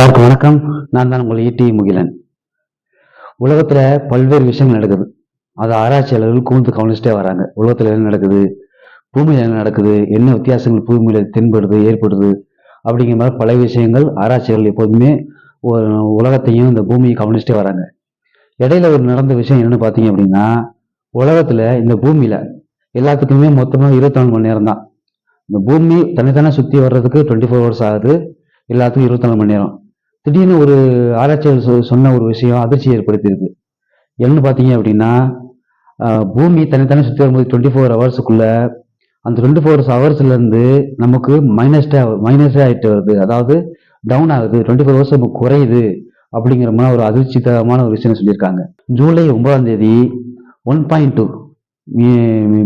எல்லாருக்கும் வணக்கம். நான் தான் உங்கள் ஈட்டி முகிலன். உலகத்துல பல்வேறு விஷயங்கள் நடக்குது. அதை ஆராய்ச்சியாளர்கள் கூர்ந்து கவனிச்சுட்டே வராங்க. உலகத்துல என்ன நடக்குது, பூமியில என்ன நடக்குது, என்ன வித்தியாசங்கள் பூமியில தென்படுது ஏற்படுது அப்படிங்கிற மாதிரி பல விஷயங்கள் ஆராய்ச்சியாளர்கள் எப்போதுமே உலகத்தையும் இந்த பூமியை கவனிச்சுட்டே வராங்க. இடையில ஒரு நடந்த விஷயம் என்னன்னு பாத்தீங்க அப்படின்னா, உலகத்துல இந்த பூமியில எல்லாத்துக்குமே மொத்தமா 24 மணி நேரம் தான். இந்த பூமி தன்னைத்தானே சுத்தி வர்றதுக்கு 24 ஹவர்ஸ் ஆகுது. எல்லாத்துக்கும் 24 மணி நேரம். திடீர்னு ஒரு ஆராய்ச்சியாளர் சொன்ன ஒரு விஷயம் அதிர்ச்சி ஏற்படுத்தியிருக்கு. என்னன்னு பார்த்தீங்க அப்படின்னா, பூமி தன்னைத்தானே சுற்றி வரும்போது 24 ஹவர்ஸுக்குள்ள அந்த 24 ஹவர்ஸ்ல இருந்து நமக்கு மைனஸே ஆயிட்டு வருது. அதாவது டவுன் ஆகுது. 24 ஹவர்ஸ் நமக்கு குறையுது அப்படிங்கிற மாதிரி ஒரு அதிர்ச்சிகரமான ஒரு விஷயம் சொல்லியிருக்காங்க. ஜூலை 9ஆம் தேதி 1.2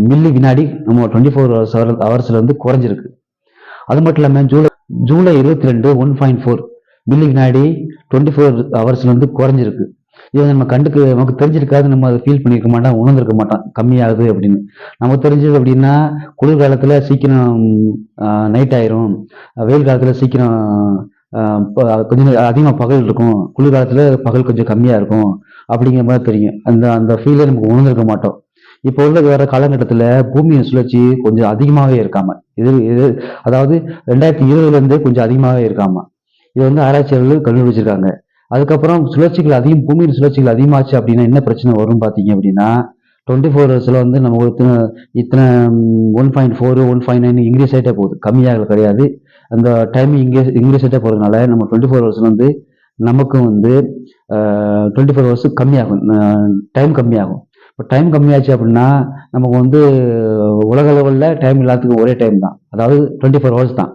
மில்லி வினாடி நம்ம 24 ஹவர்ஸ்ல இருந்து குறைஞ்சிருக்கு. அது மட்டும் இல்லாம ஜூலை 22 1.4 மில்லி வினாடி 24 ஹவர்ஸ்ல இருந்து குறைஞ்சிருக்கு. இது நம்ம நமக்கு தெரிஞ்சிருக்காது, நம்ம அதை ஃபீல் பண்ணிருக்க மாட்டோம், உணர்ந்திருக்க மாட்டோம் கம்மியாகுது அப்படின்னு. நமக்கு தெரிஞ்சது அப்படின்னா குளிர்காலத்துல சீக்கிரம் நைட் ஆயிரும், வெயில் காலத்துல சீக்கிரம் கொஞ்சம் அதிகமாக பகல் இருக்கும், குளிர்காலத்துல பகல் கொஞ்சம் கம்மியா இருக்கும் அப்படிங்கிற மாதிரி தெரியும். அந்த அந்த ஃபீலை நமக்கு உணர்ந்திருக்க மாட்டோம். இப்போ உள்ள வேற காலகட்டத்துல பூமியின் சுழற்சி கொஞ்சம் அதிகமாகவே இருக்காம, இது அதாவது 2020ல இருந்து கொஞ்சம் அதிகமாகவே இருக்காம, இது வந்து ஆராய்ச்சியாளர்கள் கண்டுபிடிச்சிருக்காங்க. அதுக்கப்புறம் பூமியின் சுழற்சிகள் அதிகமாச்சு அப்படின்னா என்ன பிரச்சனை வரும் பாத்தீங்க அப்படின்னா, 24 ஹவர்ஸ்ல வந்து நம்ம இத்தனை இத்தனை 1.4 1.9 இன்க்ரீஸ் ஆகிட்டே போகுது, கம்மியாக கிடையாது. அந்த டைம் இன்க்ரீஸ் ஆகிட்டே போறதுனால நம்ம 24 ஹவர்ஸ்ல வந்து நமக்கு வந்து 24 ஹவர்ஸ் கம்மியாகும், டைம் கம்மியாகும். இப்போ டைம் கம்மியாச்சு அப்படின்னா நமக்கு வந்து உலக லெவலில் டைம் எல்லாத்துக்கும் ஒரே டைம் தான், அதாவது 24 ஹவர்ஸ் தான்.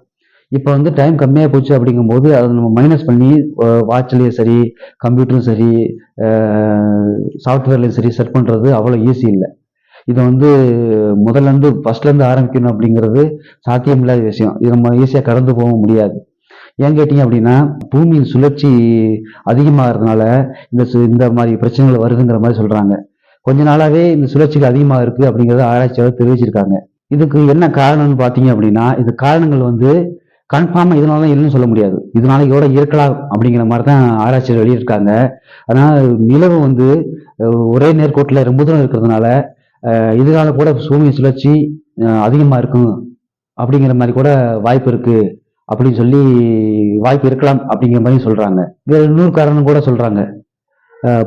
இப்போ வந்து டைம் கம்மியாக போச்சு அப்படிங்கும்போது அதை நம்ம மைனஸ் பண்ணி வாட்ச்லேயும் சரி, கம்ப்யூட்டரும் சரி, சாஃப்ட்வேர்லையும் சரி செட் பண்ணுறது அவ்வளோ ஈஸி இல்லை. இதை வந்து ஃபர்ஸ்ட்லேருந்து ஆரம்பிக்கணும் அப்படிங்கிறது சாத்தியமில்லாத விஷயம். இது நம்ம ஈஸியாக கடந்து போக முடியாது. ஏன் கேட்டீங்க அப்படின்னா, பூமியின் சுழற்சி அதிகமாகிறதுனால இந்த மாதிரி பிரச்சனைகள் வருதுங்கிற மாதிரி சொல்றாங்க. கொஞ்ச நாளாவே இந்த சுழற்சிகள் அதிகமாக இருக்கு அப்படிங்கிறத ஆராய்ச்சியாளர் தெரிவிச்சிருக்காங்க. இதுக்கு என்ன காரணம்னு பாத்தீங்க அப்படின்னா, இது காரணங்கள் வந்து கன்ஃபார்மா இதனால தான் இல்லைன்னு சொல்ல முடியாது. இதனால இதோட இருக்கலாம் அப்படிங்கிற மாதிரி தான் ஆராய்ச்சியாளர் வெளியிருக்காங்க. அதனால நிலவு வந்து ஒரே நேர்கோட்டில் ரொம்ப தூரம் இருக்கிறதுனால இதனால கூட பூமியின் சுழற்சி அதிகமா இருக்கும் அப்படிங்கிற மாதிரி கூட வாய்ப்பு இருக்கு அப்படின்னு சொல்லி, வாய்ப்பு இருக்கலாம் அப்படிங்கிற மாதிரி சொல்றாங்க. வேற இன்னொரு காரணம் கூட சொல்றாங்க.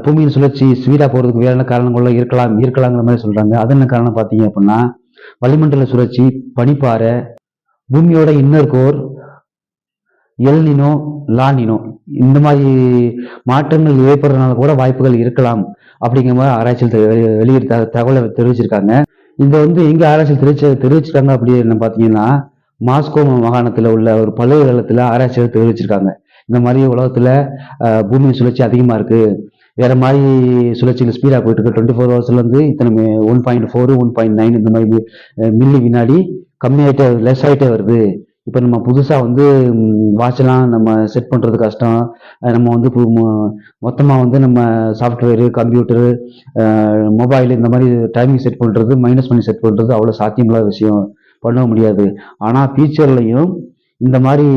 பூமியின் சுழற்சி ஸ்பீடா போறதுக்கு வேற என்ன காரணங்களும் இருக்கலாங்கிற மாதிரி சொல்றாங்க. அது என்ன காரணம் பாத்தீங்க அப்படின்னா, வளிமண்டல சுழற்சி, பனிப்பாறை, பூமியோட இன்னர் கோர், எல்னினோ, லானினோ இந்த மாதிரி மாற்றங்கள் ஏற்படுறதுனால கூட வாய்ப்புகள் இருக்கலாம் அப்படிங்கிற மாதிரி ஆராய்ச்சியில் வெளியிட்ட தகவலை தெரிவிச்சிருக்காங்க. இதை வந்து எங்க ஆராய்ச்சியில் தெரிவிச்சிருக்காங்க அப்படின்னு பாத்தீங்கன்னா, மாஸ்கோ மாகாணத்துல உள்ள ஒரு பல்கலைக்கழகத்துல ஆராய்ச்சியாளர் தெரிவிச்சிருக்காங்க. இந்த மாதிரி உலகத்துல பூமியின் சுழற்சி அதிகமா இருக்கு, வேற மாதிரி சுழற்சியில் ஸ்பீடா போயிட்டு இருக்கு, 24 ஹவர்ஸ்ல இருந்து இத்தனை 1.4 1.9 இந்த மாதிரி மில்லி வினாடி கம்மியாயிட்டே லெஸ் ஆயிட்டே வருது. இப்போ நம்ம புதுசா வந்து வாட்ச்லாம் நம்ம செட் பண்றது கஷ்டம். நம்ம வந்து மொத்தமா வந்து நம்ம சாஃப்ட்வேரு, கம்ப்யூட்டரு, மொபைல் இந்த மாதிரி டைமிங் செட் பண்றது, மைனஸ் பண்ணி செட் பண்றது அவ்வளவு சாத்தியமில்லாத விஷயம், பண்ண முடியாது. ஆனா ஃபியூச்சர்லையும் இந்த மாதிரி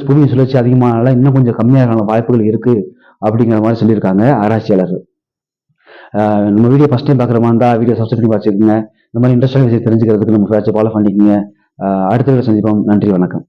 பூமி சுழற்சி அதிகமானால இன்னும் கொஞ்சம் கம்மியாக வாய்ப்புகள் இருக்கு அப்படிங்கிற மாதிரி சொல்லியிருக்காங்க ஆராய்ச்சியாளர்கள். நம்ம வீடியோ ஃபர்ஸ்ட் டைம் பார்க்குற மாதிரி இருந்தால் வீடியோ சப்ஸ்கிரைப் பண்ணி பார்த்துக்கோங்க. இந்த மாதிரி இன்ட்ரெஸ்டான விஷயம் தெரிஞ்சுக்கிறதுக்கு நம்ம ஃபாலோ பண்ணிக்கோங்க. அடுத்த வீடியோ சந்திப்போம். நன்றி, வணக்கம்.